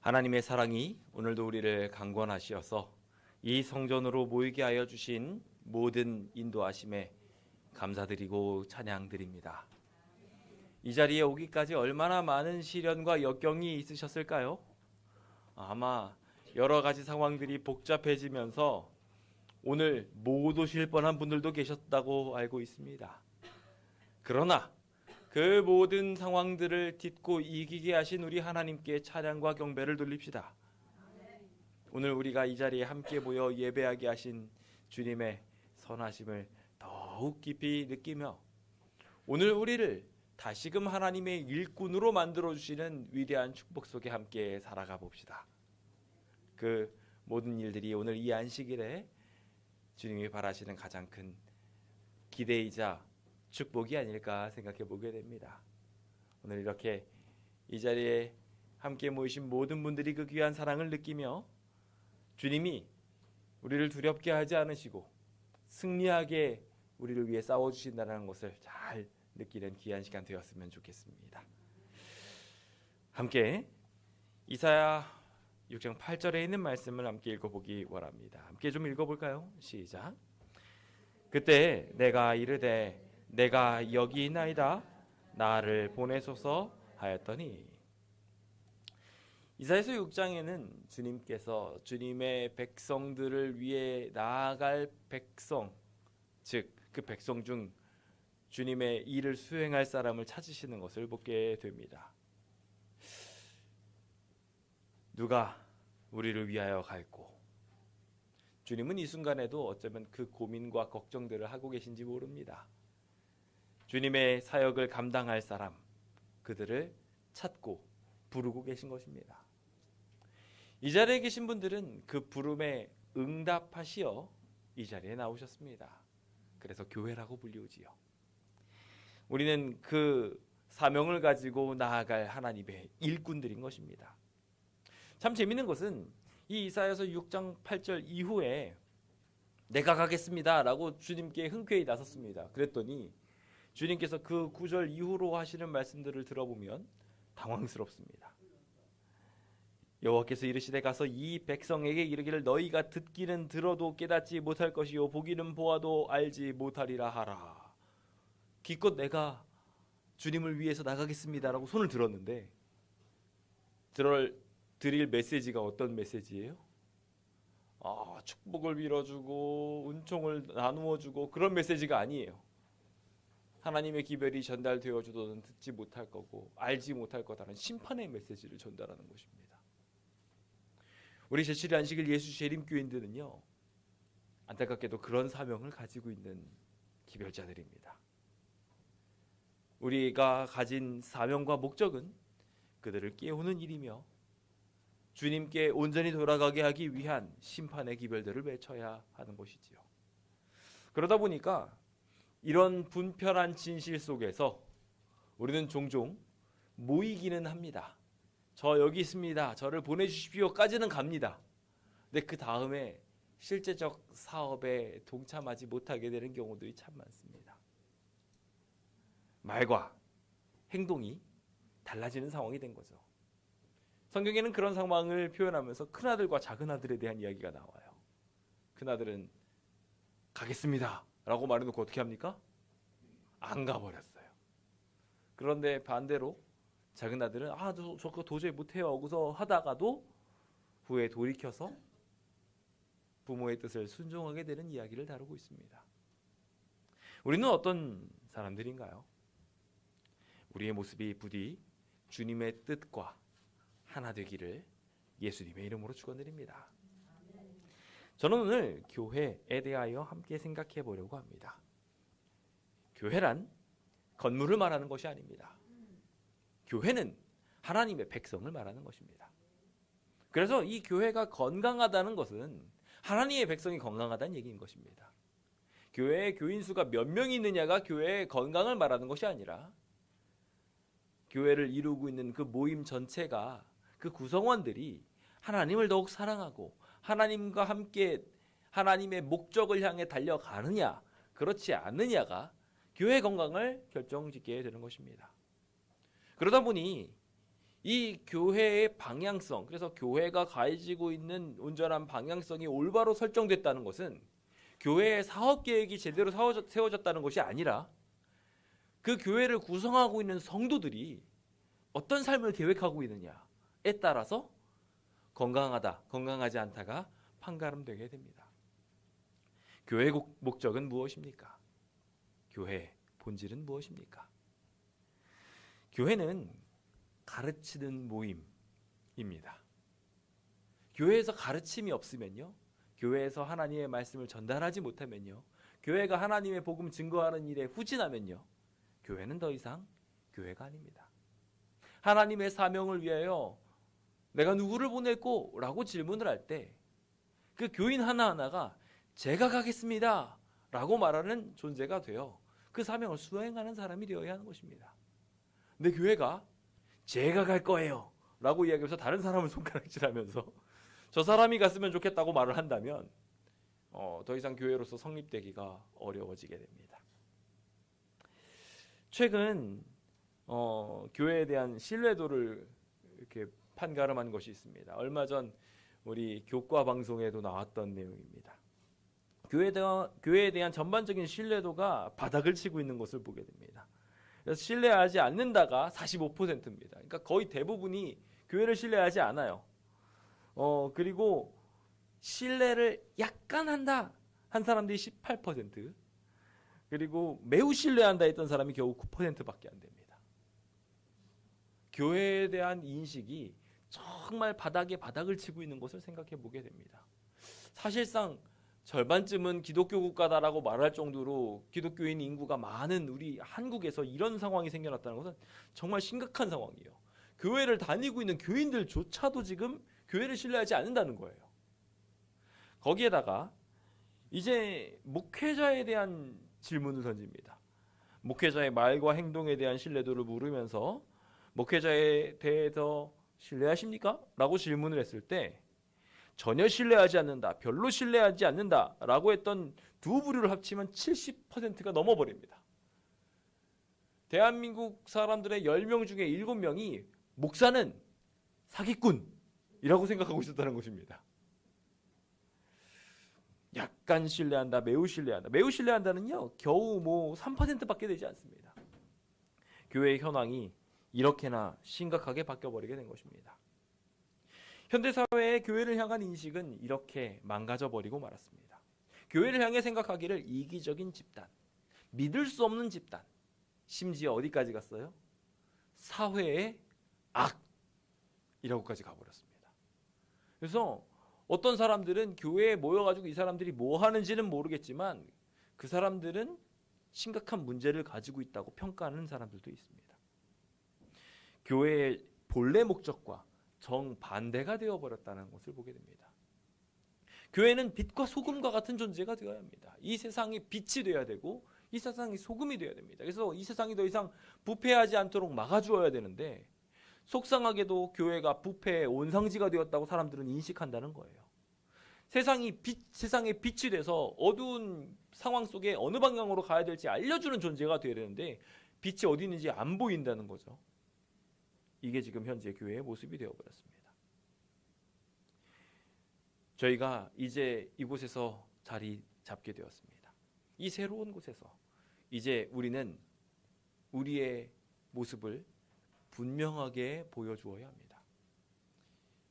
하나님의 사랑이 오늘도 우리를 강권하시어서 이 성전으로 모이게 하여 주신 모든 인도하심에 감사드리고 찬양드립니다. 이 자리에 오기까지 얼마나 많은 시련과 역경이 있으셨을까요? 아마 여러 가지 상황들이 복잡해지면서 오늘 못 오실 뻔한 분들도 계셨다고 알고 있습니다. 그러나 그 모든 상황들을 딛고 이기게 하신 우리 하나님께 찬양과 경배를 돌립시다. 오늘 우리가 이 자리에 함께 모여 예배하게 하신 주님의 선하심을 더욱 깊이 느끼며 오늘 우리를 다시금 하나님의 일꾼으로 만들어주시는 위대한 축복 속에 함께 살아가 봅시다. 그 모든 일들이 오늘 이 안식일에 주님이 바라시는 가장 큰 기대이자 축복이 아닐까 생각해 보게 됩니다. 오늘 이렇게 이 자리에 함께 모이신 모든 분들이 그 귀한 사랑을 느끼며 주님이 우리를 두렵게 하지 않으시고 승리하게 우리를 위해 싸워주신다는 것을 잘 느끼는 귀한 시간 되었으면 좋겠습니다. 함께 이사야 6장 8절에 있는 말씀을 함께 읽어보기 원합니다. 함께 좀 읽어볼까요? 시작. 그때 내가 이르되 내가 여기 있나이다 나를 보내소서 하였더니. 이사야서 6장에는 주님께서 주님의 백성들을 위해 나아갈 백성, 즉 그 백성 중 주님의 일을 수행할 사람을 찾으시는 것을 보게 됩니다. 누가 우리를 위하여 갈고? 주님은 이 순간에도 어쩌면 그 고민과 걱정들을 하고 계신지 모릅니다. 주님의 사역을 감당할 사람, 그들을 찾고 부르고 계신 것입니다. 이 자리에 계신 분들은 그 부름에 응답하시어 이 자리에 나오셨습니다. 그래서 교회라고 불리우지요. 우리는 그 사명을 가지고 나아갈 하나님의 일꾼들인 것입니다. 참 재미있는 것은 이 이사야서 6장 8절 이후에 내가 가겠습니다 라고 주님께 흔쾌히 나섰습니다. 그랬더니 주님께서 그 9절 이후로 하시는 말씀들을 들어보면 당황스럽습니다. 여호와께서 이르시되 가서 이 백성에게 이르기를 너희가 듣기는 들어도 깨닫지 못할 것이요 보기는 보아도 알지 못하리라 하라. 기껏 내가 주님을 위해서 나가겠습니다라고 손을 들었는데 드릴 메시지가 어떤 메시지예요? 축복을 빌어주고 은총을 나누어주고 그런 메시지가 아니에요. 하나님의 기별이 전달되어 주도는 듣지 못할 거고 알지 못할 거다라는 심판의 메시지를 전달하는 것입니다. 우리 제7일 안식일 예수 재림교인들은요, 안타깝게도 그런 사명을 가지고 있는 기별자들입니다. 우리가 가진 사명과 목적은 그들을 깨우는 일이며 주님께 온전히 돌아가게 하기 위한 심판의 기별들을 외쳐야 하는 것이지요. 그러다 보니까 이런 분편한 진실 속에서 우리는 종종 모이기는 합니다. 저 여기 있습니다. 저를 보내주십시오까지는 갑니다. 근데 그 다음에 실제적 사업에 동참하지 못하게 되는 경우들이 참 많습니다. 말과 행동이 달라지는 상황이 된 거죠. 성경에는 그런 상황을 표현하면서 큰아들과 작은아들에 대한 이야기가 나와요. 큰아들은 가겠습니다 라고 말해놓고 어떻게 합니까? 안 가버렸어요. 그런데 반대로 작은아들은 저 그거 도저히 못해요 하고서 하다가도 후에 돌이켜서 부모의 뜻을 순종하게 되는 이야기를 다루고 있습니다. 우리는 어떤 사람들인가요? 우리의 모습이 부디 주님의 뜻과 하나 되기를 예수님의 이름으로 축원드립니다. 저는 오늘 교회에 대하여 함께 생각해 보려고 합니다. 교회란 건물을 말하는 것이 아닙니다. 교회는 하나님의 백성을 말하는 것입니다. 그래서 이 교회가 건강하다는 것은 하나님의 백성이 건강하다는 얘기인 것입니다. 교회의 교인 수가 몇 명이 있느냐가 교회의 건강을 말하는 것이 아니라 교회를 이루고 있는 그 모임 전체가 그 구성원들이 하나님을 더욱 사랑하고 하나님과 함께 하나님의 목적을 향해 달려가느냐 그렇지 않느냐가 교회의 건강을 결정짓게 되는 것입니다. 그러다 보니 이 교회의 방향성, 그래서 교회가 가지고 있는 온전한 방향성이 올바로 설정됐다는 것은 교회의 사업 계획이 제대로 세워졌다는 것이 아니라 그 교회를 구성하고 있는 성도들이 어떤 삶을 계획하고 있느냐에 따라서 건강하다, 건강하지 않다가 판가름되게 됩니다. 교회의 목적은 무엇입니까? 교회의 본질은 무엇입니까? 교회는 가르치는 모임입니다. 교회에서 가르침이 없으면요, 교회에서 하나님의 말씀을 전달하지 못하면요, 교회가 하나님의 복음 증거하는 일에 후진하면요, 교회는 더 이상 교회가 아닙니다. 하나님의 사명을 위하여 내가 누구를 보냈고? 라고 질문을 할 때 그 교인 하나하나가 제가 가겠습니다 라고 말하는 존재가 되어 그 사명을 수행하는 사람이 되어야 하는 것입니다. 근데 교회가 제가 갈 거예요 라고 이야기하면서 다른 사람을 손가락질하면서 저 사람이 갔으면 좋겠다고 말을 한다면 더 이상 교회로서 성립되기가 어려워지게 됩니다. 최근 교회에 대한 신뢰도를 이렇게 판가름한 것이 있습니다. 얼마 전 우리 교과 방송에도 나왔던 내용입니다. 교회에 대한 전반적인 신뢰도가 바닥을 치고 있는 것을 보게 됩니다. 그래서 신뢰하지 않는다가 45%입니다. 그러니까 거의 대부분이 교회를 신뢰하지 않아요. 그리고 신뢰를 약간 한다 한 사람들이 18%, 그리고 매우 신뢰한다 했던 사람이 겨우 9%밖에 안 됩니다. 교회에 대한 인식이 정말 바닥을 치고 있는 것을 생각해 보게 됩니다. 사실상 절반쯤은 기독교 국가다라고 말할 정도로 기독교인 인구가 많은 우리 한국에서 이런 상황이 생겨났다는 것은 정말 심각한 상황이에요. 교회를 다니고 있는 교인들조차도 지금 교회를 신뢰하지 않는다는 거예요. 거기에다가 이제 목회자에 대한 질문을 던집니다. 목회자의 말과 행동에 대한 신뢰도를 물으면서 목회자에 대해서 신뢰하십니까? 라고 질문을 했을 때 전혀 신뢰하지 않는다, 별로 신뢰하지 않는다 라고 했던 두 부류를 합치면 70%가 넘어버립니다. 대한민국 사람들의 10명 중에 7명이 목사는 사기꾼이라고 생각하고 있었다는 것입니다. 약간 신뢰한다, 매우 신뢰한다. 매우 신뢰한다는요, 겨우 3%밖에 되지 않습니다. 교회의 현황이 이렇게나 심각하게 바뀌어버리게 된 것입니다. 현대사회의 교회를 향한 인식은 이렇게 망가져버리고 말았습니다. 교회를 향해 생각하기를 이기적인 집단, 믿을 수 없는 집단, 심지어 어디까지 갔어요? 사회의 악이라고까지 가버렸습니다. 그래서 어떤 사람들은 교회에 모여가지고 이 사람들이 뭐 하는지는 모르겠지만 그 사람들은 심각한 문제를 가지고 있다고 평가하는 사람들도 있습니다. 교회의 본래 목적과 정반대가 되어버렸다는 것을 보게 됩니다. 교회는 빛과 소금과 같은 존재가 되어야 합니다. 이 세상이 빛이 되어야 되고 이 세상이 소금이 되어야 됩니다. 그래서 이 세상이 더 이상 부패하지 않도록 막아주어야 되는데 속상하게도 교회가 부패의 온상지가 되었다고 사람들은 인식한다는 거예요. 세상의 빛이 돼서 어두운 상황 속에 어느 방향으로 가야 될지 알려주는 존재가 되어야 되는데 빛이 어디 있는지 안 보인다는 거죠. 이게 지금 현재 교회의 모습이 되어버렸습니다. 저희가 이제 이곳에서 자리 잡게 되었습니다. 이 새로운 곳에서 이제 우리는 우리의 모습을 분명하게 보여주어야 합니다.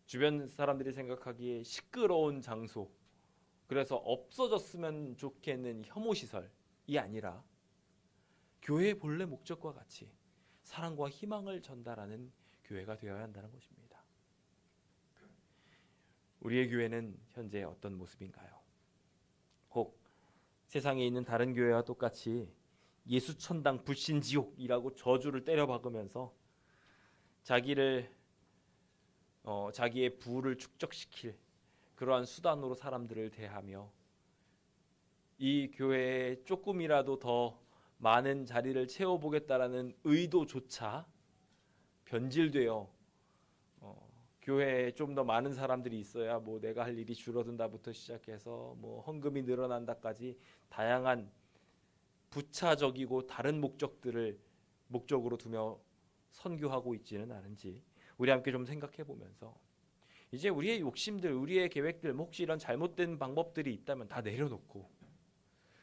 주변 사람들이 생각하기에 시끄러운 장소, 그래서 없어졌으면 좋겠는 혐오시설이 아니라 교회의 본래 목적과 같이 사랑과 희망을 전달하는 교회가 되어야 한다는 것입니다. 우리의 교회는 현재 어떤 모습인가요? 혹 세상에 있는 다른 교회와 똑같이 예수천당 불신지옥이라고 저주를 때려박으면서 자기의 부를 축적시킬 그러한 수단으로 사람들을 대하며 이 교회에 조금이라도 더 많은 자리를 채워보겠다라는 의도조차 변질되어 교회에 좀 더 많은 사람들이 있어야 뭐 내가 할 일이 줄어든다부터 시작해서 뭐 헌금이 늘어난다까지 다양한 부차적이고 다른 목적들을 목적으로 두며 선교하고 있지는 않은지 우리 함께 좀 생각해 보면서 이제 우리의 욕심들, 우리의 계획들, 혹시 이런 잘못된 방법들이 있다면 다 내려놓고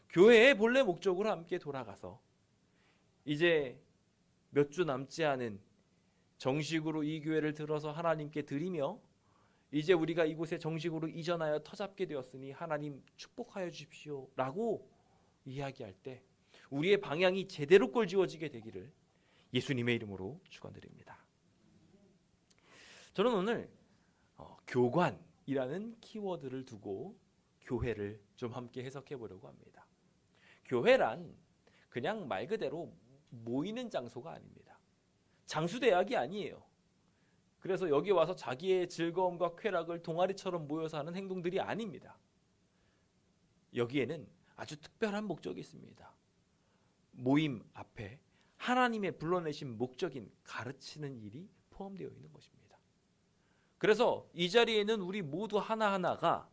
교회의 본래 목적으로 함께 돌아가서 이제 몇 주 남지 않은 정식으로 이 교회를 들어서 하나님께 드리며 이제 우리가 이곳에 정식으로 이전하여 터잡게 되었으니 하나님 축복하여 주십시오 라고 이야기할 때 우리의 방향이 제대로 꼴지어지게 되기를 예수님의 이름으로 축원드립니다. 저는 오늘 교관이라는 키워드를 두고 교회를 좀 함께 해석해 보려고 합니다. 교회란 그냥 말 그대로 모이는 장소가 아닙니다. 장수대학이 아니에요. 그래서 여기 와서 자기의 즐거움과 쾌락을 동아리처럼 모여서 하는 행동들이 아닙니다. 여기에는 아주 특별한 목적이 있습니다. 모임 앞에 하나님의 불러내신 목적인 가르치는 일이 포함되어 있는 것입니다. 그래서 이 자리에는 우리 모두 하나하나가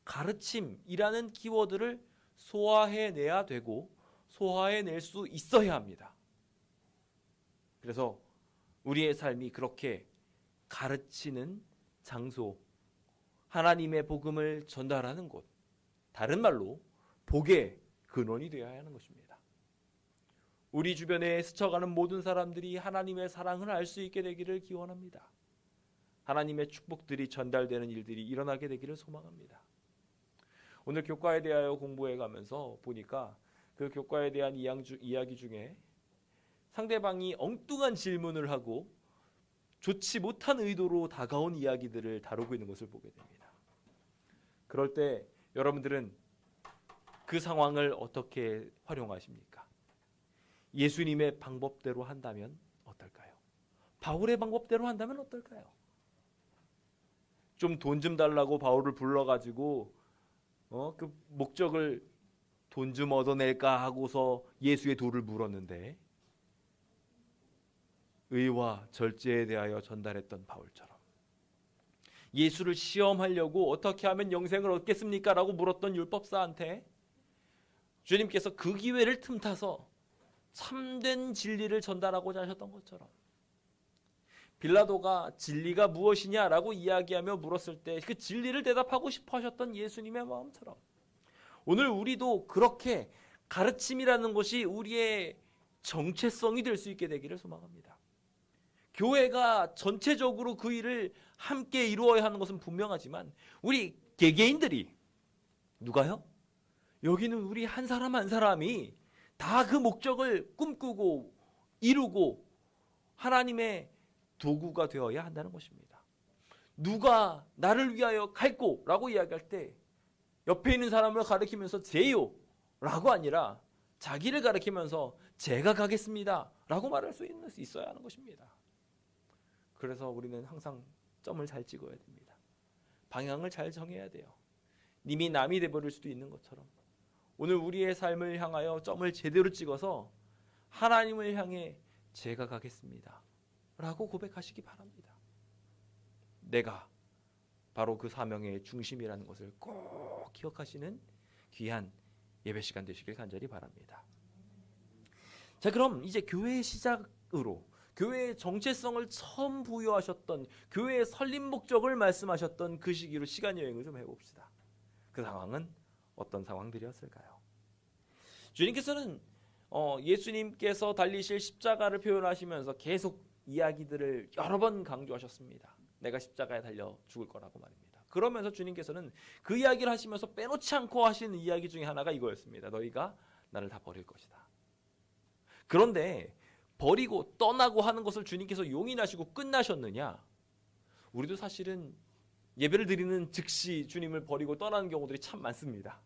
가르침이라는 키워드를 소화해내야 되고 소화해낼 수 있어야 합니다. 그래서 우리의 삶이 그렇게 가르치는 장소, 하나님의 복음을 전달하는 곳, 다른 말로 복의 근원이 되어야 하는 것입니다. 우리 주변에 스쳐가는 모든 사람들이 하나님의 사랑을 알 수 있게 되기를 기원합니다. 하나님의 축복들이 전달되는 일들이 일어나게 되기를 소망합니다. 오늘 교과에 대하여 공부해 가면서 보니까 그 교과에 대한 이야기 중에 상대방이 엉뚱한 질문을 하고 좋지 못한 의도로 다가온 이야기들을 다루고 있는 것을 보게 됩니다. 그럴 때 여러분들은 그 상황을 어떻게 활용하십니까? 예수님의 방법대로 한다면 어떨까요? 바울의 방법대로 한다면 어떨까요? 좀 돈 좀 달라고 바울을 불러가지고 그 목적을 돈 좀 얻어낼까 하고서 예수의 도를 물었는데 의와 절제에 대하여 전달했던 바울처럼 예수를 시험하려고 어떻게 하면 영생을 얻겠습니까? 라고 물었던 율법사한테 주님께서 그 기회를 틈타서 참된 진리를 전달하고자 하셨던 것처럼 빌라도가 진리가 무엇이냐라고 이야기하며 물었을 때 그 진리를 대답하고 싶어 하셨던 예수님의 마음처럼 오늘 우리도 그렇게 가르침이라는 것이 우리의 정체성이 될 수 있게 되기를 소망합니다. 교회가 전체적으로 그 일을 함께 이루어야 하는 것은 분명하지만 우리 개개인들이 누가요? 여기는 우리 한 사람 한 사람이 다 그 목적을 꿈꾸고 이루고 하나님의 도구가 되어야 한다는 것입니다. 누가 나를 위하여 갈고라고 이야기할 때 옆에 있는 사람을 가리키면서 제요 라고 아니라 자기를 가리키면서 제가 가겠습니다 라고 말할 수 있어야 하는 것입니다. 그래서 우리는 항상 점을 잘 찍어야 됩니다. 방향을 잘 정해야 돼요. 님이 남이 돼버릴 수도 있는 것처럼 오늘 우리의 삶을 향하여 점을 제대로 찍어서 하나님을 향해 제가 가겠습니다 라고 고백하시기 바랍니다. 내가 바로 그 사명의 중심이라는 것을 꼭 기억하시는 귀한 예배 시간 되시길 간절히 바랍니다. 자, 그럼 이제 교회의 시작으로 교회의 정체성을 처음 부여하셨던 교회의 설립 목적을 말씀하셨던 그 시기로 시간 여행을 좀 해봅시다. 그 상황은 어떤 상황들이었을까요? 주님께서는 예수님께서 달리실 십자가를 표현하시면서 계속 이야기들을 여러 번 강조하셨습니다. 내가 십자가에 달려 죽을 거라고 말입니다. 그러면서 주님께서는 그 이야기를 하시면서 빼놓지 않고 하시는 이야기 중에 하나가 이거였습니다. 너희가 나를 다 버릴 것이다. 그런데 버리고 떠나고 하는 것을 주님께서 용인하시고 끝나셨느냐? 우리도 사실은 예배를 드리는 즉시 주님을 버리고 떠나는 경우들이 참 많습니다.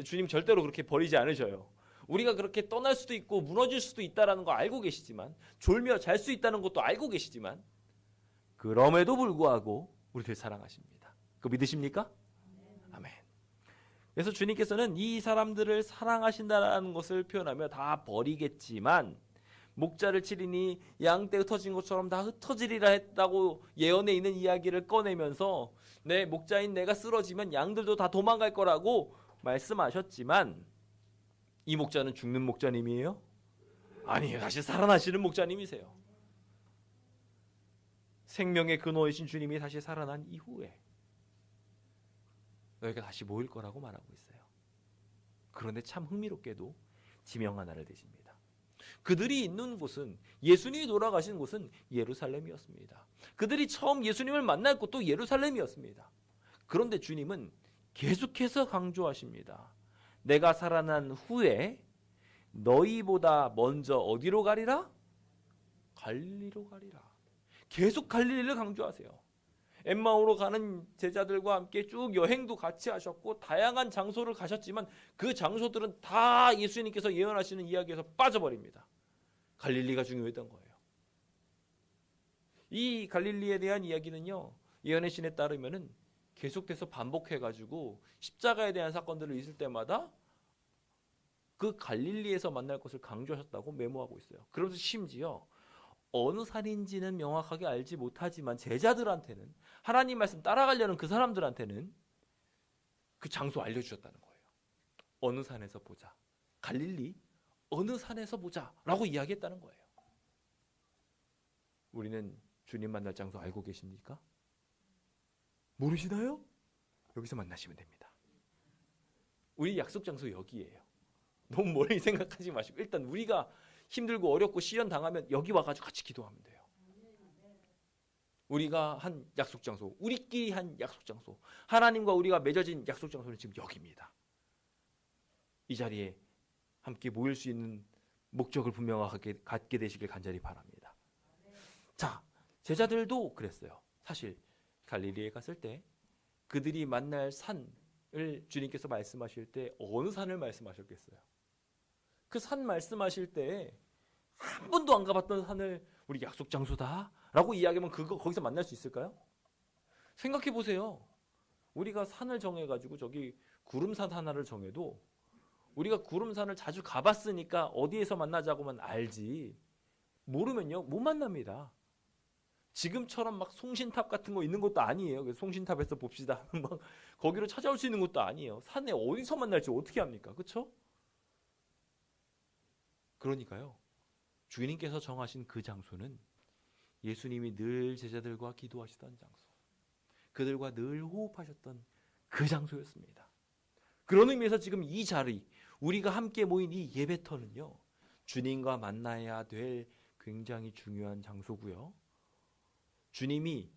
주님 절대로 그렇게 버리지 않으셔요. 우리가 그렇게 떠날 수도 있고 무너질 수도 있다는 거 알고 계시지만 졸며 잘 수 있다는 것도 알고 계시지만 그럼에도 불구하고 우리를 사랑하십니다. 그거 믿으십니까? 아멘. 그래서 주님께서는 이 사람들을 사랑하신다는 것을 표현하며 다 버리겠지만 목자를 치리니 양 떼 흩어진 것처럼 다 흩어지리라 했다고 예언에 있는 이야기를 꺼내면서 내 목자인 내가 쓰러지면 양들도 다 도망갈 거라고 말씀하셨지만 이 목자는 죽는 목자님이에요? 아니에요. 다시 살아나시는 목자님이세요. 생명의 근원이신 주님이 다시 살아난 이후에 너희가 다시 모일 거라고 말하고 있어요. 그런데 참 흥미롭게도 지명 하나를 대십니다. 그들이 있는 곳은, 예수님이 돌아가신 곳은 예루살렘이었습니다. 그들이 처음 예수님을 만날 곳도 예루살렘이었습니다. 그런데 주님은 계속해서 강조하십니다. 내가 살아난 후에 너희보다 먼저 어디로 가리라? 갈릴리로 가리라. 계속 갈릴리를 강조하세요. 엠마오로 가는 제자들과 함께 쭉 여행도 같이 하셨고 다양한 장소를 가셨지만 그 장소들은 다 예수님께서 예언하시는 이야기에서 빠져버립니다. 갈릴리가 중요했던 거예요. 이 갈릴리에 대한 이야기는요, 예언의 신에 따르면은 계속돼서 반복해가지고 십자가에 대한 사건들이 있을 때마다 그 갈릴리에서 만날 것을 강조하셨다고 메모하고 있어요. 그러면서 심지어 어느 산인지는 명확하게 알지 못하지만 제자들한테는, 하나님 말씀 따라가려는 그 사람들한테는 그 장소 알려주셨다는 거예요. 어느 산에서 보자. 갈릴리 어느 산에서 보자 라고 이야기했다는 거예요. 우리는 주님 만날 장소 알고 계십니까? 모르시나요? 여기서 만나시면 됩니다. 우리 약속 장소 여기예요. 너무 멀리 생각하지 마시고 일단 우리가 힘들고 어렵고 시련 당하면 여기 와가지고 같이 기도하면 돼요. 우리가 한 약속 장소, 우리끼리 한 약속 장소, 하나님과 우리가 맺어진 약속 장소는 지금 여기입니다. 이 자리에 함께 모일 수 있는 목적을 분명하게 갖게 되시길 간절히 바랍니다. 자, 제자들도 그랬어요. 사실 갈릴리에 갔을 때 그들이 만날 산을 주님께서 말씀하실 때 어느 산을 말씀하셨겠어요? 그 산 말씀하실 때 한 번도 안 가봤던 산을 우리 약속 장소다 라고 이야기하면 거기서 만날 수 있을까요? 생각해 보세요. 우리가 산을 정해가지고 저기 구름산 하나를 정해도 우리가 구름산을 자주 가봤으니까 어디에서 만나자고만 알지 모르면요 못 만납니다. 지금처럼 막 송신탑 같은 거 있는 것도 아니에요. 그래서 송신탑에서 봅시다. 막 거기로 찾아올 수 있는 것도 아니에요. 산에 어디서 만날지 어떻게 합니까? 그렇죠? 그러니까요. 주님께서 정하신 그 장소는 예수님이 늘 제자들과 기도하시던 장소, 그들과 늘 호흡하셨던 그 장소였습니다. 그런 의미에서 지금 이 자리, 우리가 함께 모인 이 예배터는요, 주님과 만나야 될 굉장히 중요한 장소고요. 주님이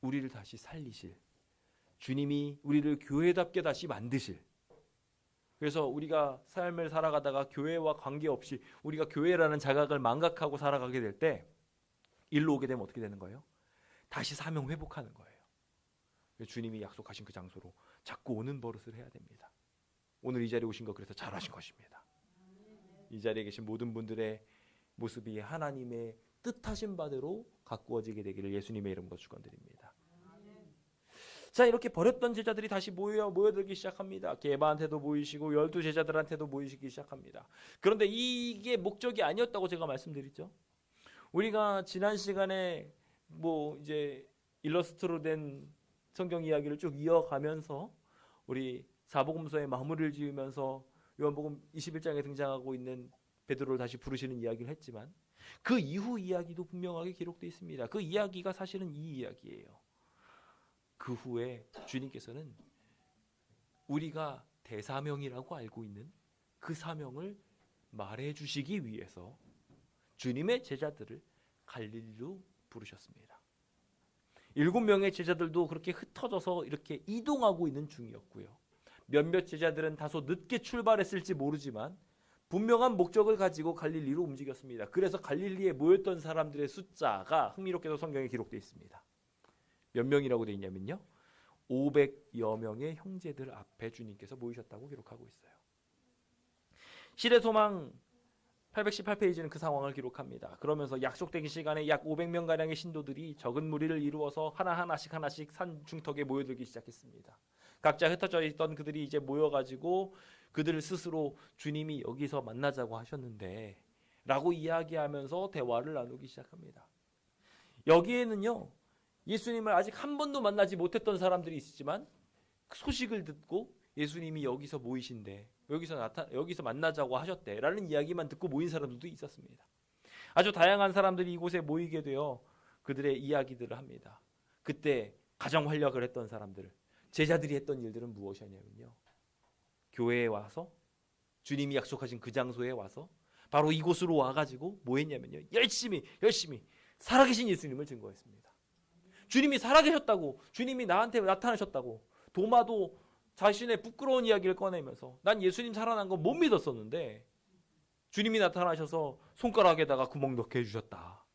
우리를 다시 살리실, 주님이 우리를 교회답게 다시 만드실, 그래서 우리가 삶을 살아가다가 교회와 관계없이 우리가 교회라는 자각을 망각하고 살아가게 될 때 일로 오게 되면 어떻게 되는 거예요? 다시 사명 회복하는 거예요. 주님이 약속하신 그 장소로 자꾸 오는 버릇을 해야 됩니다. 오늘 이 자리에 오신 거 그래서 잘하신 것입니다. 이 자리에 계신 모든 분들의 모습이 하나님의 뜻하신 바대로 가꾸어지게 되기를 예수님의 이름으로 축원드립니다. 자, 이렇게 버렸던 제자들이 다시 모여들기 시작합니다. 게바한테도 모이시고 12제자들한테도 모이시기 시작합니다. 그런데 이게 목적이 아니었다고 제가 말씀드렸죠. 우리가 지난 시간에 이제 일러스트로 된 성경 이야기를 쭉 이어가면서 우리 사복음서의 마무리를 지으면서 요한복음 21장에 등장하고 있는 베드로를 다시 부르시는 이야기를 했지만 그 이후 이야기도 분명하게 기록되어 있습니다. 그 이야기가 사실은 이 이야기예요. 그 후에 주님께서는 우리가 대사명이라고 알고 있는 그 사명을 말해주시기 위해서 주님의 제자들을 갈릴리로 부르셨습니다. 7명의 제자들도 그렇게 흩어져서 이렇게 이동하고 있는 중이었고요. 몇몇 제자들은 다소 늦게 출발했을지 모르지만 분명한 목적을 가지고 갈릴리로 움직였습니다. 그래서 갈릴리에 모였던 사람들의 숫자가 흥미롭게도 성경에 기록되어 있습니다. 몇 명이라고 되어 있냐면요, 500여 명의 형제들 앞에 주님께서 모이셨다고 기록하고 있어요. 실의 소망 818페이지는 그 상황을 기록합니다. 그러면서 약속된 시간에 약 500명가량의 신도들이 적은 무리를 이루어서 하나씩 산 중턱에 모여들기 시작했습니다. 각자 흩어져 있던 그들이 이제 모여가지고 그들 스스로 주님이 여기서 만나자고 하셨는데 라고 이야기하면서 대화를 나누기 시작합니다. 여기에는요, 예수님을 아직 한 번도 만나지 못했던 사람들이 있지만 소식을 듣고 예수님이 여기서 모이신대, 여기서 만나자고 하셨대 라는 이야기만 듣고 모인 사람들도 있었습니다. 아주 다양한 사람들이 이곳에 모이게 되어 그들의 이야기들을 합니다. 그때 가장 활약을 했던 사람들, 제자들이 했던 일들은 무엇이냐면요, 교회에 와서 주님이 약속하신 그 장소에 와서 바로 이곳으로 와가지고 뭐 했냐면요, 열심히 살아계신 예수님을 증거했습니다. 주님이 살아계셨다고, 주님이 나한테 나타나셨다고. 도마도 자신의 부끄러운 이야기를 꺼내면서 난 예수님 살아난 거 못 믿었었는데 주님이 나타나셔서 손가락에다가 구멍 넣게 해주셨다.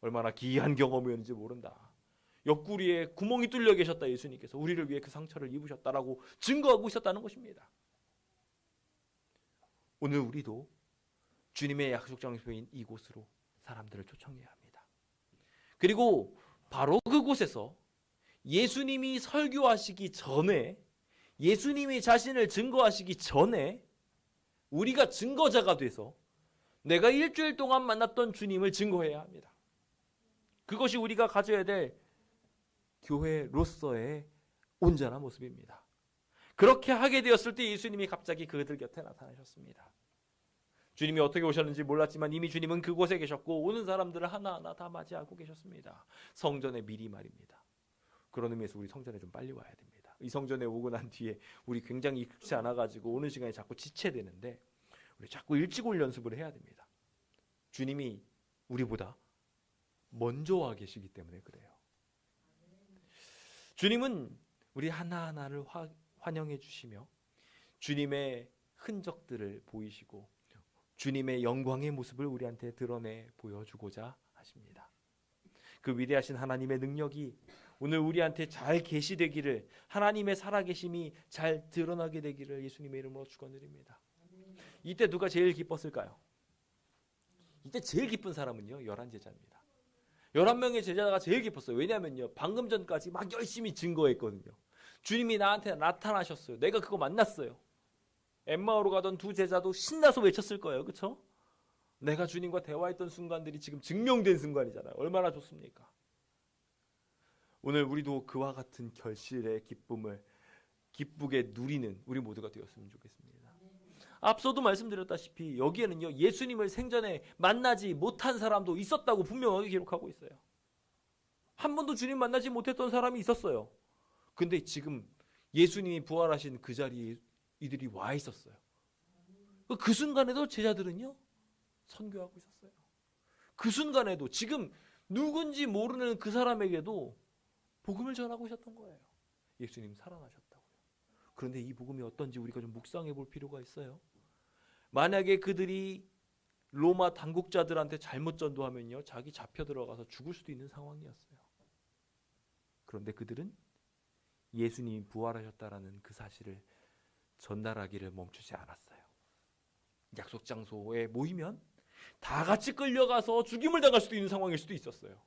얼마나 기이한 경험이었는지 모른다. 옆구리에 구멍이 뚫려 계셨다. 예수님께서 우리를 위해 그 상처를 입으셨다라고 증거하고 있었다는 것입니다. 오늘 우리도 주님의 약속 장소인 이곳으로 사람들을 초청해야 합니다. 그리고 바로 그곳에서 예수님이 설교하시기 전에, 예수님이 자신을 증거하시기 전에 우리가 증거자가 돼서 내가 일주일 동안 만났던 주님을 증거해야 합니다. 그것이 우리가 가져야 될 교회로서의 온전한 모습입니다. 그렇게 하게 되었을 때 예수님이 갑자기 그들 곁에 나타나셨습니다. 주님이 어떻게 오셨는지 몰랐지만 이미 주님은 그곳에 계셨고 오는 사람들을 하나하나 다 맞이하고 계셨습니다. 성전에 미리 말입니다. 그런 의미에서 우리 성전에 좀 빨리 와야 됩니다. 이 성전에 오고 난 뒤에 우리 굉장히 익숙치 않아가지고 오는 시간이 자꾸 지체되는데 우리 자꾸 일찍 올 연습을 해야 됩니다. 주님이 우리보다 먼저 와 계시기 때문에 그래요. 주님은 우리 하나하나를 환영해 주시며 주님의 흔적들을 보이시고 주님의 영광의 모습을 우리한테 드러내 보여주고자 하십니다. 그 위대하신 하나님의 능력이 오늘 우리한테 잘 계시되기를, 하나님의 살아계심이 잘 드러나게 되기를 예수님의 이름으로 축원드립니다. 이때 누가 제일 기뻤을까요? 이때 제일 기쁜 사람은요 11제자입니다. 11명의 제자가 제일 기뻤어요. 왜냐하면요 방금 전까지 막 열심히 증거했거든요. 주님이 나한테 나타나셨어요. 내가 그거 만났어요. 엠마오로 가던 두 제자도 신나서 외쳤을 거예요. 그렇죠? 내가 주님과 대화했던 순간들이 지금 증명된 순간이잖아요. 얼마나 좋습니까? 오늘 우리도 그와 같은 결실의 기쁨을 기쁘게 누리는 우리 모두가 되었으면 좋겠습니다. 앞서도 말씀드렸다시피 여기에는요 예수님을 생전에 만나지 못한 사람도 있었다고 분명하게 기록하고 있어요. 한 번도 주님 만나지 못했던 사람이 있었어요. 근데 지금 예수님이 부활하신 그 자리에 이들이 와 있었어요. 그 순간에도 제자들은요 선교하고 있었어요. 그 순간에도 지금 누군지 모르는 그 사람에게도 복음을 전하고 있었던 거예요. 예수님 살아나셨다고요. 그런데 이 복음이 어떤지 우리가 좀 묵상해 볼 필요가 있어요. 만약에 그들이 로마 당국자들한테 잘못 전도하면요 자기 잡혀 들어가서 죽을 수도 있는 상황이었어요. 그런데 그들은 예수님이 부활하셨다라는 그 사실을 전달하기를 멈추지 않았어요. 약속 장소에 모이면 다 같이 끌려가서 죽임을 당할 수도 있는 상황일 수도 있었어요.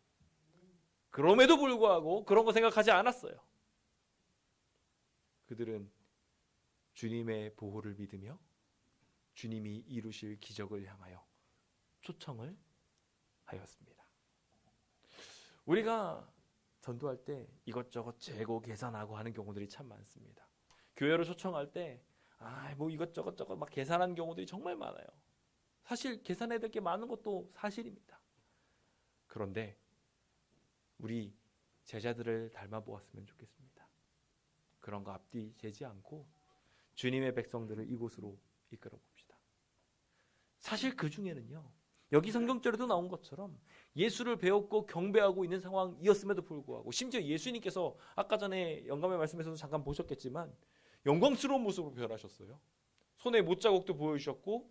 그럼에도 불구하고 그런 거 생각하지 않았어요. 그들은 주님의 보호를 믿으며 주님이 이루실 기적을 향하여 초청을 하였습니다. 우리가 전도할 때 이것저것 재고 계산하고 하는 경우들이 참 많습니다. 교회로 초청할 때 뭐 이것저것 막 계산하는 경우들이 정말 많아요. 사실 계산해야 될 게 많은 것도 사실입니다. 그런데 우리 제자들을 닮아 보았으면 좋겠습니다. 그런 거 앞뒤 재지 않고 주님의 백성들을 이곳으로 이끌어 봅시다. 사실 그 중에는요 여기 성경절에도 나온 것처럼 예수를 배웠고 경배하고 있는 상황이었음에도 불구하고 심지어 예수님께서 아까 전에 영감의 말씀에서도 잠깐 보셨겠지만 영광스러운 모습으로 변하셨어요. 손에 못자국도 보여주셨고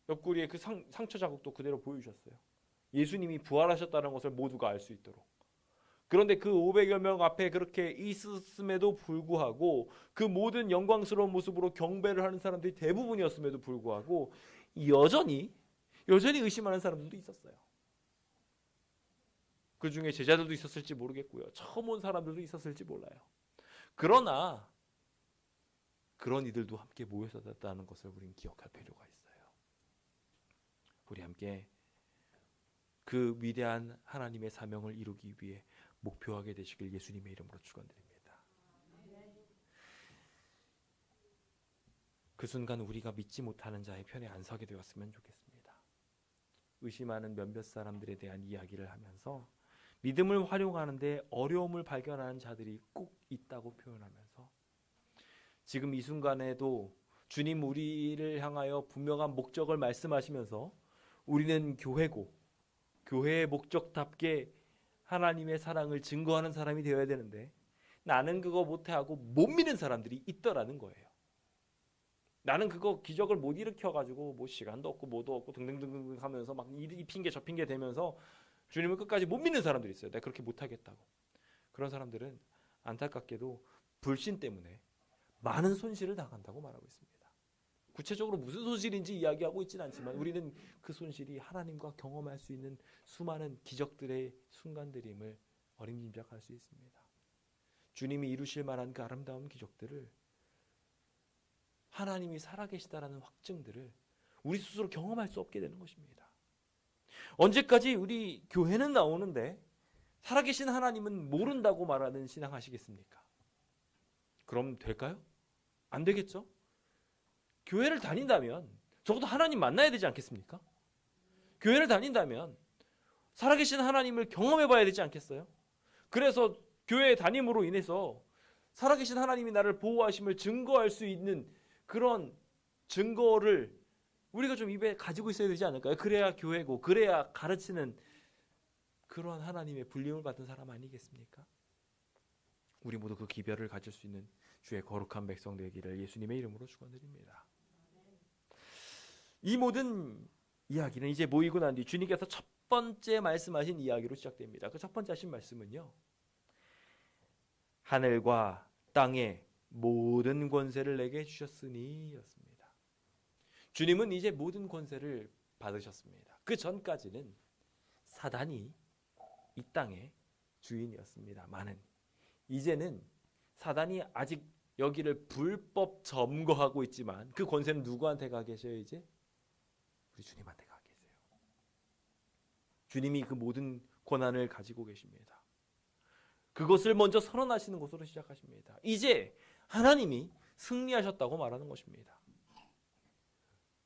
옆구리에 그 상처 자국도 그대로 보여주셨어요. 예수님이 부활하셨다는 것을 모두가 알 수 있도록. 그런데 그 500여 명 앞에 그렇게 있었음에도 불구하고 그 모든 영광스러운 모습으로 경배를 하는 사람들이 대부분이었음에도 불구하고 여전히 의심하는 사람들도 있었어요. 그 중에 제자들도 있었을지 모르겠고요. 처음 온 사람들도 있었을지 몰라요. 그러나 그런 이들도 함께 모였었다는 것을 우리는 기억할 필요가 있어요. 우리 함께 그 위대한 하나님의 사명을 이루기 위해 목표하게 되시길 예수님의 이름으로 축원드립니다. 그 순간 우리가 믿지 못하는 자의 편에 안 서게 되었으면 좋겠습니다. 의심하는 몇몇 사람들에 대한 이야기를 하면서 믿음을 활용하는데 어려움을 발견하는 자들이 꼭 있다고 표현하면서 지금 이 순간에도 주님 우리를 향하여 분명한 목적을 말씀하시면서 우리는 교회고 교회의 목적답게 하나님의 사랑을 증거하는 사람이 되어야 되는데 나는 그거 못하고 못 믿는 사람들이 있더라는 거예요. 나는 그거 기적을 못 일으켜가지고 뭐 시간도 없고 뭐도 없고 등등등등 하면서 막 이 핑계 저 핑계 대면서 주님을 끝까지 못 믿는 사람들이 있어요. 내가 그렇게 못하겠다고. 그런 사람들은 안타깝게도 불신 때문에 많은 손실을 당한다고 말하고 있습니다. 구체적으로 무슨 손실인지 이야기하고 있지는 않지만 우리는 그 손실이 하나님과 경험할 수 있는 수많은 기적들의 순간들임을 어림짐작할 수 있습니다. 주님이 이루실 만한 그 아름다운 기적들을 하나님이 살아계시다라는 확증들을 우리 스스로 경험할 수 없게 되는 것입니다. 언제까지 우리 교회는 나오는데 살아계신 하나님은 모른다고 말하는 신앙 하시겠습니까? 그럼 될까요? 안 되겠죠? 교회를 다닌다면 적어도 하나님 만나야 되지 않겠습니까? 교회를 다닌다면 살아계신 하나님을 경험해 봐야 되지 않겠어요? 그래서 교회 다님으로 인해서 살아계신 하나님이 나를 보호하심을 증거할 수 있는 그런 증거를 우리가 좀 입에 가지고 있어야 되지 않을까요? 그래야 교회고 그래야 가르치는 그런 하나님의 불림을 받은 사람 아니겠습니까? 우리 모두 그 기별을 가질 수 있는 주의 거룩한 백성 되기를 예수님의 이름으로 축원드립니다. 이 모든 이야기는 이제 모이고 난 뒤 주님께서 첫 번째 말씀하신 이야기로 시작됩니다. 그 첫 번째 하신 말씀은요, 하늘과 땅의 모든 권세를 내게 주셨으니 였습니다. 주님은 이제 모든 권세를 받으셨습니다. 그 전까지는 사단이 이 땅의 주인이었습니다만은 이제는 사단이 아직 여기를 불법 점거하고 있지만 그 권세는 누구한테 가 계셔요? 이제 우리 주님한테 가 계세요. 주님이 그 모든 권한을 가지고 계십니다. 그것을 먼저 선언하시는 것으로 시작하십니다. 이제 하나님이 승리하셨다고 말하는 것입니다.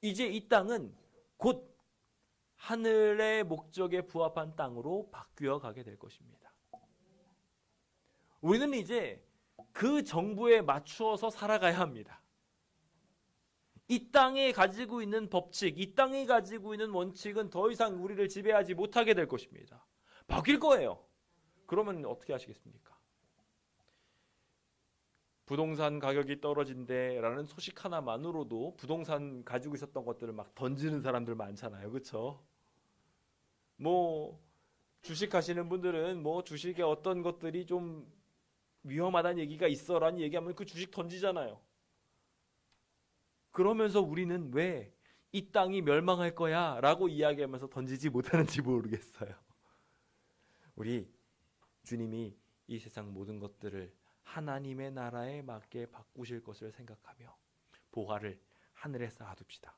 이제 이 땅은 곧 하늘의 목적에 부합한 땅으로 바뀌어 가게 될 것입니다. 우리는 이제 그 정부에 맞추어서 살아가야 합니다. 이 땅에 가지고 있는 법칙, 이 땅에 가지고 있는 원칙은 더 이상 우리를 지배하지 못하게 될 것입니다. 바뀔 거예요. 그러면 어떻게 하시겠습니까? 부동산 가격이 떨어진대라는 소식 하나만으로도 부동산 가지고 있었던 것들을 막 던지는 사람들 많잖아요. 그렇죠? 뭐 주식 하시는 분들은 뭐 주식에 어떤 것들이 좀 위험하다는 얘기가 있어라는 얘기하면 그 주식 던지잖아요. 그러면서 우리는 왜 이 땅이 멸망할 거야 라고 이야기하면서 던지지 못하는지 모르겠어요. 우리 주님이 이 세상 모든 것들을 하나님의 나라에 맞게 바꾸실 것을 생각하며 보화를 하늘에 쌓아둡시다.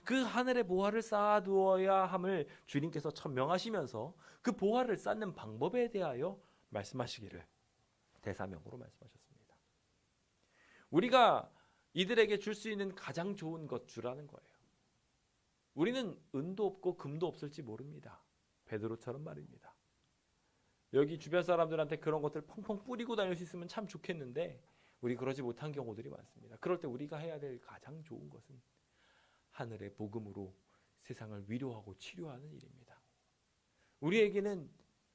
그 하늘에 보화를 쌓아두어야 함을 주님께서 천명하시면서 그 보화를 쌓는 방법에 대하여 말씀하시기를 대사명으로 말씀하셨습니다. 우리가 이들에게 줄 수 있는 가장 좋은 것 주라는 거예요. 우리는 은도 없고 금도 없을지 모릅니다. 베드로처럼 말입니다. 여기 주변 사람들한테 그런 것들 펑펑 뿌리고 다닐 수 있으면 참 좋겠는데 우리 그러지 못한 경우들이 많습니다. 그럴 때 우리가 해야 될 가장 좋은 것은 하늘의 복음으로 세상을 위로하고 치료하는 일입니다. 우리에게는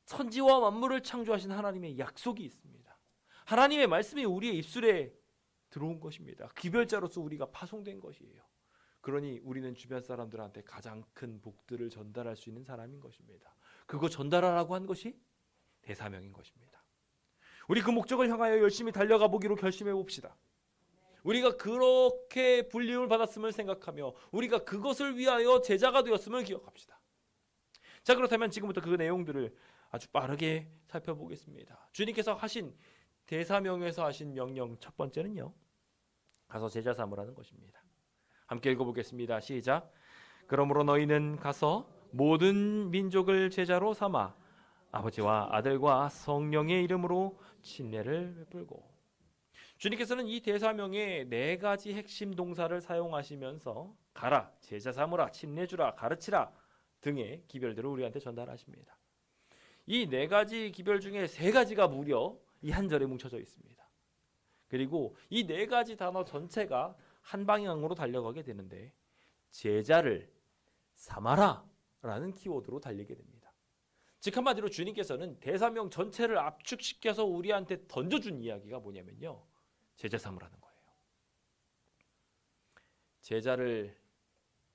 천지와 만물을 창조하신 하나님의 약속이 있습니다. 하나님의 말씀이 우리의 입술에 들어온 것입니다. 기별자로서 우리가 파송된 것이에요. 그러니 우리는 주변 사람들한테 가장 큰 복들을 전달할 수 있는 사람인 것입니다. 그거 전달하라고 한 것이 대사명인 것입니다. 우리 그 목적을 향하여 열심히 달려가 보기로 결심해 봅시다. 우리가 그렇게 불림을 받았음을 생각하며 우리가 그것을 위하여 제자가 되었음을 기억합시다. 자, 그렇다면 지금부터 그 내용들을 아주 빠르게 살펴보겠습니다. 주님께서 하신 대사명에서 하신 명령 첫 번째는요, 가서 제자 삼으라는 것입니다. 함께 읽어보겠습니다. 시작. 그러므로 너희는 가서 모든 민족을 제자로 삼아 아버지와 아들과 성령의 이름으로 침례를 베풀고. 주님께서는 이 대사명에 4가지 핵심 동사를 사용하시면서 가라, 제자 삼으라, 침례 주라, 가르치라 등의 기별들을 우리한테 전달하십니다. 이 네 가지 기별 중에 세 가지가 무려 이 한 절에 뭉쳐져 있습니다. 그리고 이 네 가지 단어 전체가 한 방향으로 달려가게 되는데 제자를 삼아라 라는 키워드로 달리게 됩니다. 즉 한마디로 주님께서는 대사명 전체를 압축시켜서 우리한테 던져준 이야기가 뭐냐면요, 제자 삼으라는 거예요. 제자를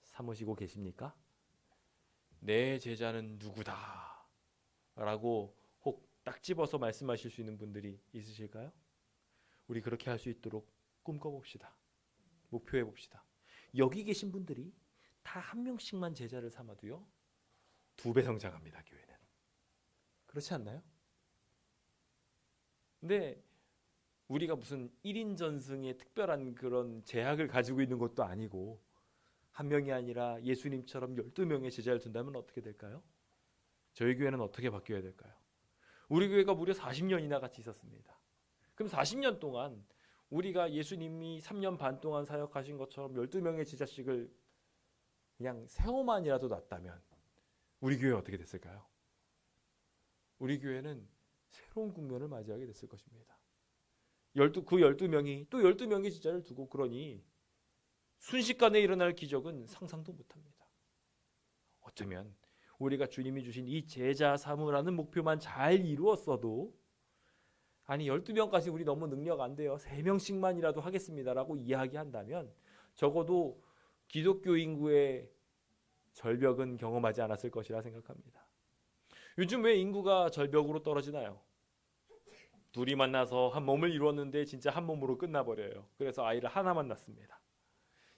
삼으시고 계십니까? 내 제자는 누구다 라고 혹 딱 집어서 말씀하실 수 있는 분들이 있으실까요? 우리 그렇게 할 수 있도록 꿈꿔봅시다. 목표해봅시다. 여기 계신 분들이 다 한 명씩만 제자를 삼아도요 2배 성장합니다. 교회는. 그렇지 않나요? 근데 우리가 무슨 1인 전승의 특별한 그런 제약을 가지고 있는 것도 아니고 한 명이 아니라 예수님처럼 12명의 제자를 둔다면 어떻게 될까요? 저희 교회는 어떻게 바뀌어야 될까요? 우리 교회가 무려 40년이나 같이 있었습니다. 그럼 40년 동안 우리가 예수님이 3년 반 동안 사역하신 것처럼 12명의 제자씩을 그냥 세어만이라도 놨다면 우리 교회 어떻게 됐을까요? 우리 교회는 새로운 국면을 맞이하게 됐을 것입니다. 그 12명이 또 12명의 제자를 두고 그러니 순식간에 일어날 기적은 상상도 못합니다. 어쩌면 우리가 주님이 주신 이 제자 삼으라는 목표만 잘 이루었어도 아니 12명까지 우리 너무 능력 안 돼요. 3명씩만이라도 하겠습니다라고 이야기한다면 적어도 기독교 인구의 절벽은 경험하지 않았을 것이라 생각합니다. 요즘 왜 인구가 절벽으로 떨어지나요? 둘이 만나서 한 몸을 이루었는데 진짜 한 몸으로 끝나버려요. 그래서 아이를 하나만 낳습니다.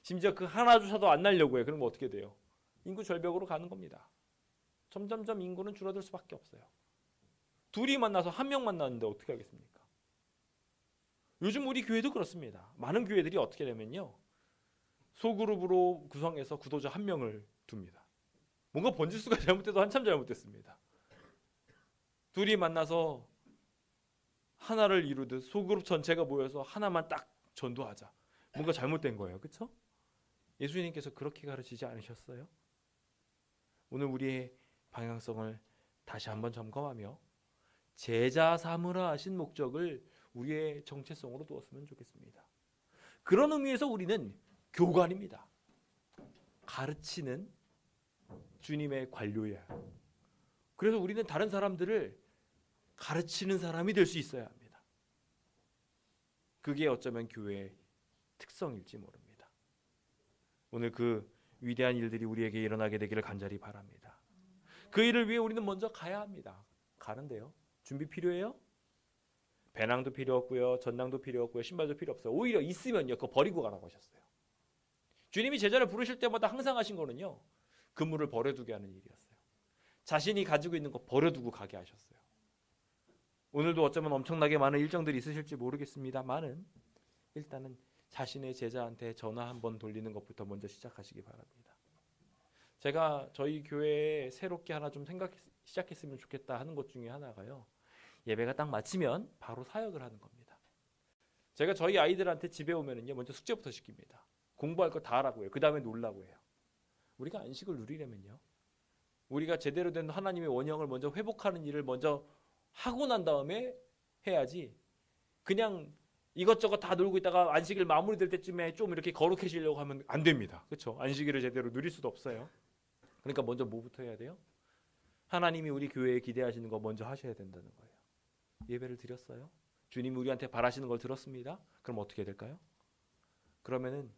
심지어 그 하나조차도 안 낳으려고 해요. 그럼 어떻게 돼요? 인구 절벽으로 가는 겁니다. 점점점 인구는 줄어들 수밖에 없어요. 둘이 만나서 한 명 만났는데 어떻게 하겠습니까? 요즘 우리 교회도 그렇습니다. 많은 교회들이 어떻게 되면요, 소그룹으로 구성해서 구도자 한 명을 둡니다. 뭔가 번지수가 잘못돼도 한참 잘못됐습니다. 둘이 만나서 하나를 이루듯 소그룹 전체가 모여서 하나만 딱 전도하자. 뭔가 잘못된 거예요. 그렇죠? 예수님께서 그렇게 가르치지 않으셨어요? 오늘 우리의 방향성을 다시 한번 점검하며 제자 삼으라 하신 목적을 우리의 정체성으로 두었으면 좋겠습니다. 그런 의미에서 우리는 교관입니다. 가르치는 주님의 관료예요. 그래서 우리는 다른 사람들을 가르치는 사람이 될 수 있어야 합니다. 그게 어쩌면 교회의 특성일지 모릅니다. 오늘 그 위대한 일들이 우리에게 일어나게 되기를 간절히 바랍니다. 그 일을 위해 우리는 먼저 가야 합니다. 가는데요, 준비 필요해요? 배낭도 필요 없고요, 전낭도 필요 없고요, 신발도 필요 없어요. 오히려 있으면요 그거 버리고 가라고 하셨어요. 주님이 제자를 부르실 때마다 항상 하신 거는요, 그물을 버려두게 하는 일이었어요. 자신이 가지고 있는 거 버려두고 가게 하셨어요. 오늘도 어쩌면 엄청나게 많은 일정들이 있으실지 모르겠습니다만은 일단은 자신의 제자한테 전화 한번 돌리는 것부터 먼저 시작하시기 바랍니다. 제가 저희 교회에 새롭게 하나 좀 시작했으면 좋겠다 하는 것 중에 하나가요, 예배가 딱 마치면 바로 사역을 하는 겁니다. 제가 저희 아이들한테 집에 오면은요 먼저 숙제부터 시킵니다. 공부할 거 다 하라고 해요. 그 다음에 놀라고 해요. 우리가 안식을 누리려면요, 우리가 제대로 된 하나님의 원형을 먼저 회복하는 일을 먼저 하고 난 다음에 해야지, 그냥 이것저것 다 놀고 있다가 안식일 마무리될 때쯤에 좀 이렇게 거룩해지려고 하면 안 됩니다. 그렇죠? 안식일을 제대로 누릴 수도 없어요. 그러니까 먼저 뭐부터 해야 돼요? 하나님이 우리 교회에 기대하시는 거 먼저 하셔야 된다는 거예요. 예배를 드렸어요? 주님이 우리한테 바라시는 걸 들었습니다. 그럼 어떻게 해야 될까요? 그러면은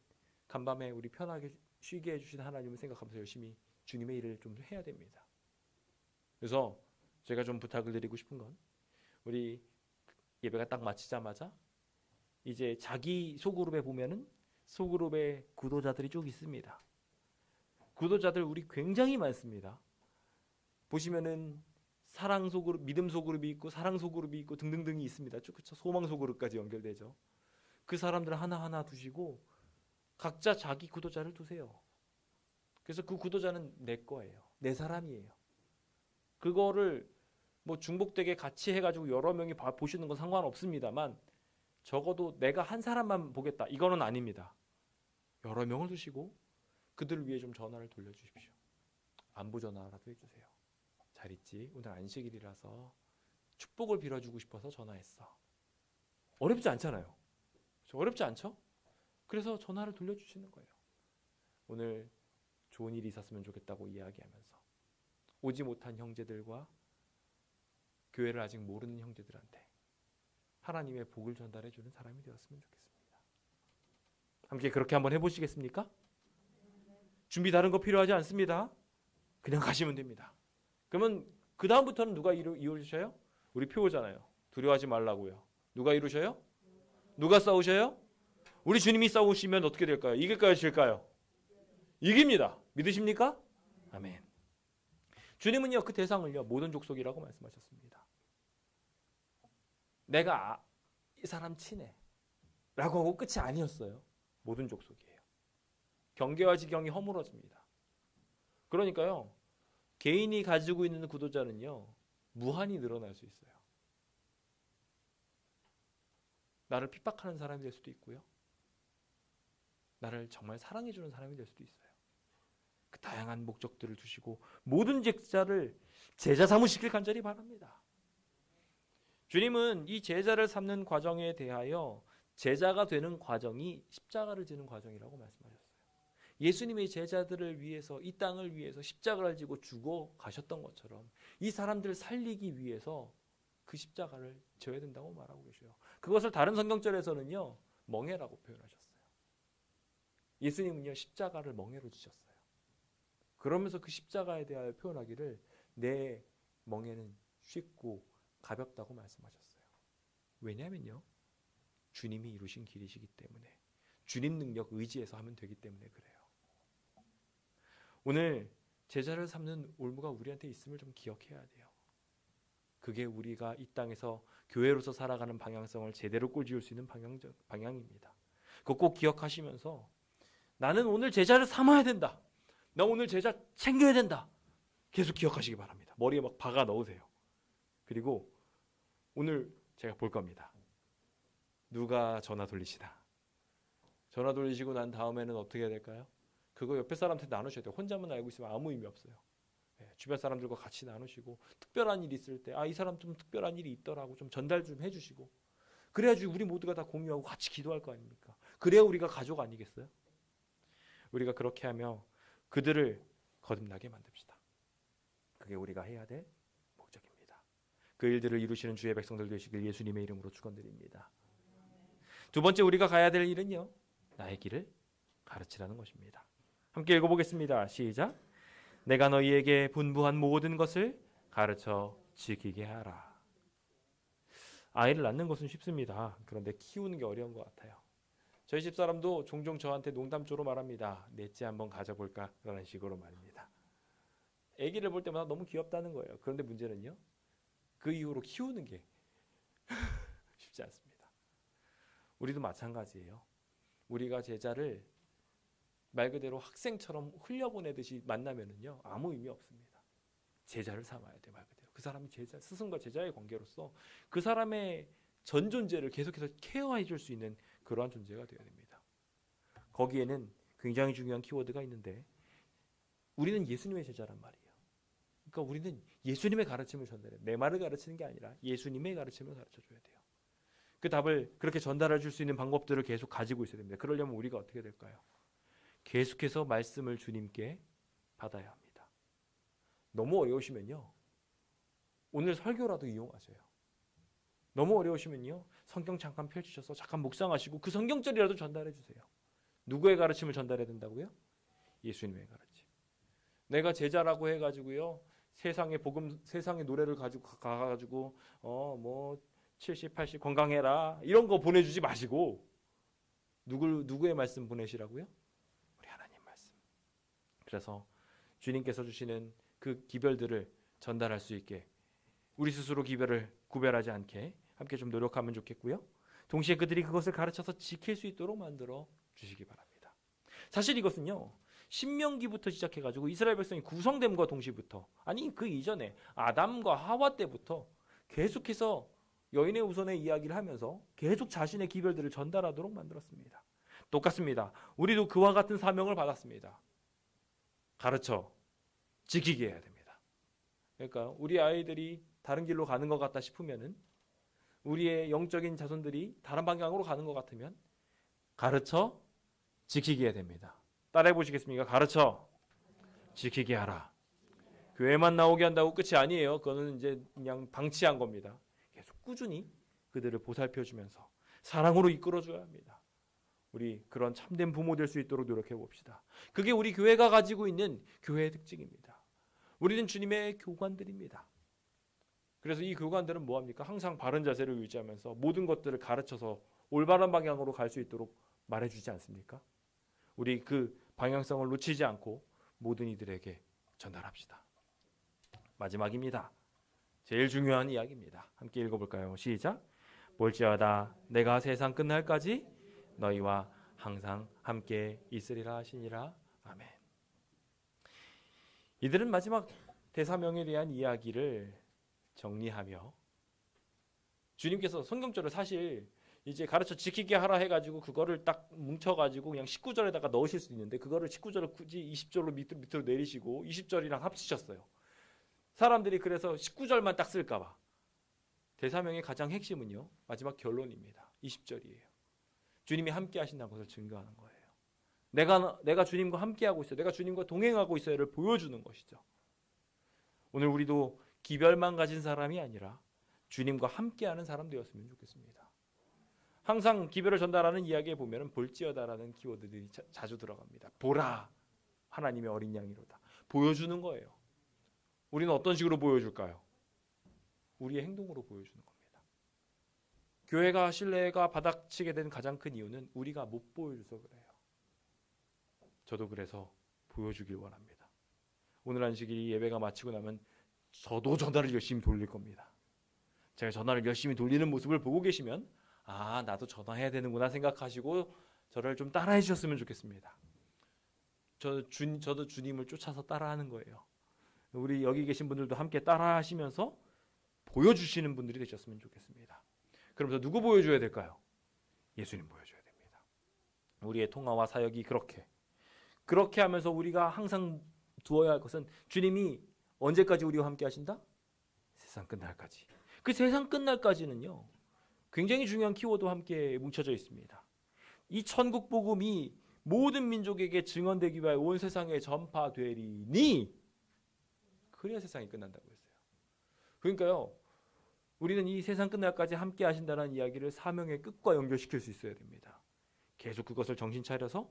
간밤에 우리 편하게 쉬게 해주신 하나님을 생각하면서 열심히 주님의 일을 좀 해야 됩니다. 그래서 제가 좀 부탁을 드리고 싶은 건, 우리 예배가 딱 마치자마자 이제 자기 소그룹에 보면은 소그룹에 구도자들이 쭉 있습니다. 구도자들 우리 굉장히 많습니다. 보시면은 사랑 소그룹, 믿음 소그룹이 있고 사랑 소그룹이 있고 등등등이 있습니다. 쭉 그쵸? 소망 소그룹까지 연결되죠. 그 사람들 하나하나 두시고 각자 자기 구도자를 두세요. 그래서 그 구도자는 내 거예요. 내 사람이에요. 그거를 뭐 중복되게 같이 해가지고 여러 명이 보시는 건 상관없습니다만 적어도 내가 한 사람만 보겠다, 이거는 아닙니다. 여러 명을 두시고 그들을 위해 좀 전화를 돌려주십시오. 안부 전화라도 해주세요. 자, 잘 있지? 오늘 안식일이라서 축복을 빌어주고 싶어서 전화했어. 어렵지 않잖아요. 어렵지 않죠? 그래서 전화를 돌려주시는 거예요. 오늘 좋은 일이 있었으면 좋겠다고 이야기하면서 오지 못한 형제들과 교회를 아직 모르는 형제들한테 하나님의 복을 전달해 주는 사람이 되었으면 좋겠습니다. 함께 그렇게 한번 해보시겠습니까? 준비 다른 거 필요하지 않습니다. 그냥 가시면 됩니다. 그러면 그 다음부터는 누가 이루셔요? 우리 표어잖아요. 두려워하지 말라고요. 누가 이루셔요? 누가 싸우셔요? 우리 주님이 싸우시면 어떻게 될까요? 이길까요? 질까요? 이깁니다. 믿으십니까? 아멘. 주님은요 그 대상을요 모든 족속이라고 말씀하셨습니다. 내가 이 사람 친해 라고 하고 끝이 아니었어요. 모든 족속이에요. 경계와 지경이 허물어집니다. 그러니까요 개인이 가지고 있는 구도자는요 무한히 늘어날 수 있어요. 나를 핍박하는 사람이 될 수도 있고요. 나를 정말 사랑해주는 사람이 될 수도 있어요. 그 다양한 목적들을 두시고 모든 제자를 제자 삼으시길 간절히 바랍니다. 주님은 이 제자를 삼는 과정에 대하여 제자가 되는 과정이 십자가를 지는 과정이라고 말씀하셨어요. 예수님의 제자들을 위해서 이 땅을 위해서 십자가를 지고 죽어 가셨던 것처럼 이 사람들을 살리기 위해서 그 십자가를 져야 된다고 말하고 계셔요. 그것을 다른 성경절에서는요 멍해라고 표현하셨어요. 예수님은요 십자가를 멍해로 지셨어요. 그러면서 그 십자가에 대하여 표현하기를 내 멍해는 쉽고 가볍다고 말씀하셨어요. 왜냐하면요 주님이 이루신 길이시기 때문에 주님 능력 의지해서 하면 되기 때문에 그래요. 오늘 제자를 삼는 올무가 우리한테 있음을 좀 기억해야 돼요. 그게 우리가 이 땅에서 교회로서 살아가는 방향성을 제대로 꼴지을 수 있는 방향입니다. 그거 꼭 기억하시면서 나는 오늘 제자를 삼아야 된다. 나 오늘 제자 챙겨야 된다. 계속 기억하시기 바랍니다. 머리에 막 박아 넣으세요. 그리고 오늘 제가 볼 겁니다. 누가 전화 돌리시나. 전화 돌리시고 난 다음에는 어떻게 해야 될까요? 그거 옆에 사람한테 나누셔야 돼요. 혼자만 알고 있으면 아무 의미 없어요. 주변 사람들과 같이 나누시고 특별한 일이 있을 때 이 사람 좀 특별한 일이 있더라고 좀 전달 좀 해주시고 그래야지 우리 모두가 다 공유하고 같이 기도할 거 아닙니까? 그래야 우리가 가족 아니겠어요? 우리가 그렇게 하며 그들을 거듭나게 만듭시다. 그게 우리가 해야 될 목적입니다. 그 일들을 이루시는 주의 백성들 되시길 예수님의 이름으로 축원드립니다. 두 번째 우리가 가야 될 일은요 나의 길을 가르치라는 것입니다. 함께 읽어보겠습니다. 시작. 내가 너희에게 분부한 모든 것을 가르쳐 지키게 하라. 아이를 낳는 것은 쉽습니다. 그런데 키우는 게 어려운 것 같아요. 저희 집사람도 종종 저한테 농담조로 말합니다. 넷째 한번 가져볼까? 라는 식으로 말입니다. 아기를 볼 때마다 너무 귀엽다는 거예요. 그런데 문제는요 그 이후로 키우는 게 쉽지 않습니다. 우리도 마찬가지예요. 우리가 제자를 말 그대로 학생처럼 흘려보내듯이 만나면은요 아무 의미 없습니다. 제자를 삼아야 돼. 말 그대로 그 사람이 제자, 스승과 제자의 관계로서 그 사람의 전 존재를 계속해서 케어해 줄 수 있는 그러한 존재가 되어야 됩니다. 거기에는 굉장히 중요한 키워드가 있는데 우리는 예수님의 제자란 말이에요. 그러니까 우리는 예수님의 가르침을 전달해요. 내 말을 가르치는 게 아니라 예수님의 가르침을 가르쳐줘야 돼요. 그 답을 그렇게 전달해 줄 수 있는 방법들을 계속 가지고 있어야 됩니다. 그러려면 우리가 어떻게 될까요? 계속해서 말씀을 주님께 받아야 합니다. 너무 어려우시면요 오늘 설교라도 이용하세요. 너무 어려우시면요 성경 잠깐 펼치셔서 잠깐 묵상하시고 그 성경절이라도 전달해 주세요. 누구의 가르침을 전달해야 된다고요? 예수님의 가르침. 내가 제자라고 해가지고요 세상의 복음, 세상의 노래를 가지고 가가지고 뭐 70, 80 건강해라 이런 거 보내주지 마시고 누구의 말씀 보내시라고요? 우리 하나님 말씀. 그래서 주님께서 주시는 그 기별들을 전달할 수 있게 우리 스스로 기별을 구별하지 않게 함께 좀 노력하면 좋겠고요. 동시에 그들이 그것을 가르쳐서 지킬 수 있도록 만들어 주시기 바랍니다. 사실 이것은요 신명기부터 시작해가지고 이스라엘 백성이 구성됨과 동시부터 아니 그 이전에 아담과 하와 때부터 계속해서 여인의 우선의 이야기를 하면서 계속 자신의 기별들을 전달하도록 만들었습니다. 똑같습니다. 우리도 그와 같은 사명을 받았습니다. 가르쳐 지키게 해야 됩니다. 그러니까 우리 아이들이 다른 길로 가는 것 같다 싶으면은, 우리의 영적인 자손들이 다른 방향으로 가는 것 같으면 가르쳐 지키게 해야 됩니다. 따라해 보시겠습니까? 가르쳐 지키게 하라. 교회만 나오게 한다고 끝이 아니에요. 그거는 이제 그냥 방치한 겁니다. 계속 꾸준히 그들을 보살펴주면서 사랑으로 이끌어줘야 합니다. 우리 그런 참된 부모 될 수 있도록 노력해 봅시다. 그게 우리 교회가 가지고 있는 교회의 특징입니다. 우리는 주님의 교관들입니다. 그래서 이 교관들은 뭐합니까? 항상 바른 자세를 유지하면서 모든 것들을 가르쳐서 올바른 방향으로 갈 수 있도록 말해주지 않습니까? 우리 그 방향성을 놓치지 않고 모든 이들에게 전달합시다. 마지막입니다. 제일 중요한 이야기입니다. 함께 읽어볼까요? 시작. 볼지어다 내가 세상 끝날까지 너희와 항상 함께 있으리라 하시니라. 아멘. 이들은 마지막 대사명에 대한 이야기를 정리하며, 주님께서 성경절을 사실 이제 가르쳐 지키게 하라 해가지고 그거를 딱 뭉쳐가지고 그냥 19절에다가 넣으실 수 있는데, 그거를 19절을 굳이 20절로 밑으로 내리시고 20절이랑 합치셨어요. 사람들이 그래서 19절만 딱 쓸까봐. 대사명의 가장 핵심은요, 마지막 결론입니다. 20절이에요. 주님이 함께 하신다는 것을 증거하는 거예요. 내가 주님과 함께하고 있어요. 내가 주님과 동행하고 있어요를 보여주는 것이죠. 오늘 우리도 기별만 가진 사람이 아니라 주님과 함께하는 사람 되었으면 좋겠습니다. 항상 기별을 전달하는 이야기에 보면 볼지어다라는 키워드들이 자주 들어갑니다. 보라, 하나님의 어린 양이로다. 보여주는 거예요. 우리는 어떤 식으로 보여줄까요? 우리의 행동으로 보여주는 겁니다. 교회가 신뢰가 바닥치게 된 가장 큰 이유는 우리가 못 보여줘서 그래요. 저도 그래서 보여주길 원합니다. 오늘 안식일이 예배가 마치고 나면 저도 전화를 열심히 돌릴 겁니다. 제가 전화를 열심히 돌리는 모습을 보고 계시면 아, 나도 전화해야 되는구나 생각하시고 저를 좀 따라해 주셨으면 좋겠습니다. 저도 주님을 쫓아서 따라하는 거예요. 우리 여기 계신 분들도 함께 따라하시면서 보여주시는 분들이 되셨으면 좋겠습니다. 그러면서 누구 보여줘야 될까요? 예수님 보여줘야 됩니다. 우리의 통화와 사역이 그렇게 하면서 우리가 항상 두어야 할 것은, 주님이 언제까지 우리와 함께 하신다? 세상 끝날까지. 그 세상 끝날까지는요, 굉장히 중요한 키워드와 함께 뭉쳐져 있습니다. 이 천국 복음이 모든 민족에게 증언되기 위하여 온 세상에 전파되리니, 그래야 세상이 끝난다고 했어요. 그러니까요, 우리는 이 세상 끝날까지 함께 하신다는 이야기를 사명의 끝과 연결시킬 수 있어야 됩니다. 계속 그것을 정신 차려서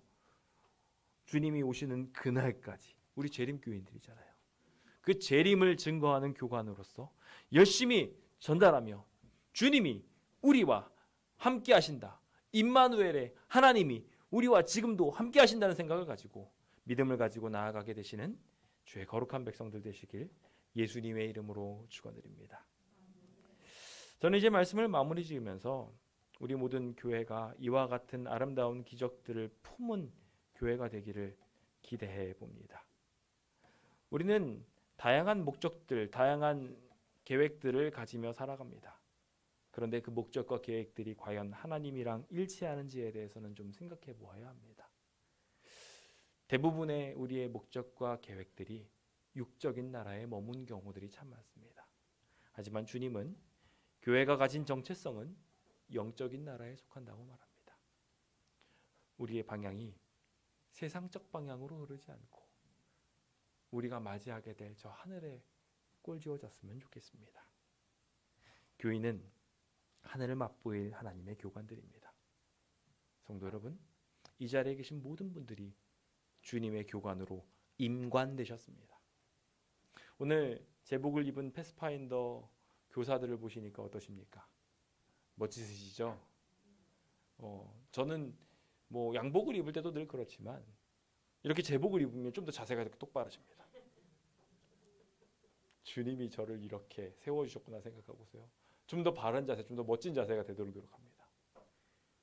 주님이 오시는 그날까지, 우리 재림교인들이잖아요. 그 재림을 증거하는 교관으로서 열심히 전달하며, 주님이 우리와 함께 하신다, 임마누엘의 하나님이 우리와 지금도 함께 하신다는 생각을 가지고 믿음을 가지고 나아가게 되시는 주의 거룩한 백성들 되시길 예수님의 이름으로 축원드립니다. 저는 이제 말씀을 마무리 지으면서 우리 모든 교회가 이와 같은 아름다운 기적들을 품은 교회가 되기를 기대해 봅니다. 우리는 다양한 목적들, 다양한 계획들을 가지며 살아갑니다. 그런데 그 목적과 계획들이 과연 하나님이랑 일치하는지에 대해서는 좀 생각해 보아야 합니다. 대부분의 우리의 목적과 계획들이 육적인 나라에 머문 경우들이 참 많습니다. 하지만 주님은 교회가 가진 정체성은 영적인 나라에 속한다고 말합니다. 우리의 방향이 세상적 방향으로 흐르지 않고 우리가 맞이하게 될 저 하늘에 꼴지어졌으면 좋겠습니다. 교인은 하늘을 맛보일 하나님의 교관들입니다. 성도 여러분, 이 자리에 계신 모든 분들이 주님의 교관으로 임관되셨습니다. 오늘 제복을 입은 패스파인더 교사들을 보시니까 어떠십니까? 멋지시죠? 저는 뭐 양복을 입을 때도 늘 그렇지만 이렇게 제복을 입으면 좀 더 자세가 똑바라집니다. 주님이 저를 이렇게 세워주셨구나 생각해 보세요. 좀 더 바른 자세, 좀 더 멋진 자세가 되도록 노력합니다.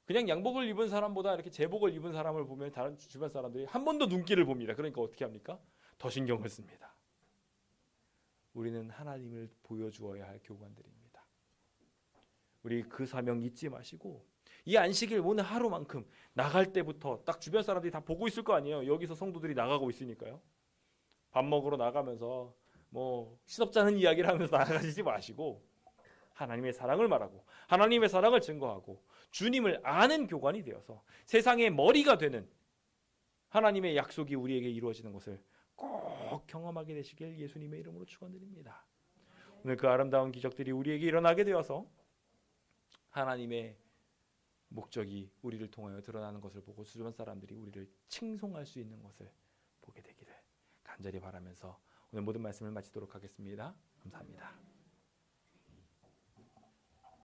그냥 양복을 입은 사람보다 이렇게 제복을 입은 사람을 보면 다른 주변 사람들이 한 번 더 눈길을 봅니다. 그러니까 어떻게 합니까? 더 신경을 씁니다. 우리는 하나님을 보여주어야 할 교관들입니다. 우리 그 사명 잊지 마시고 이 안식일 오늘 하루만큼 나갈 때부터 딱 주변 사람들이 다 보고 있을 거 아니에요. 여기서 성도들이 나가고 있으니까요. 밥 먹으러 나가면서 뭐 시덥잖은 이야기를 하면서 나아가시지 마시고 하나님의 사랑을 말하고 하나님의 사랑을 증거하고 주님을 아는 교관이 되어서 세상의 머리가 되는 하나님의 약속이 우리에게 이루어지는 것을 꼭 경험하게 되시길 예수님의 이름으로 축원드립니다. 오늘 그 아름다운 기적들이 우리에게 일어나게 되어서 하나님의 목적이 우리를 통하여 드러나는 것을 보고 주변 사람들이 우리를 칭송할 수 있는 것을 보게 되기를 간절히 바라면서 오늘 모든 말씀을 마치도록 하겠습니다. 감사합니다.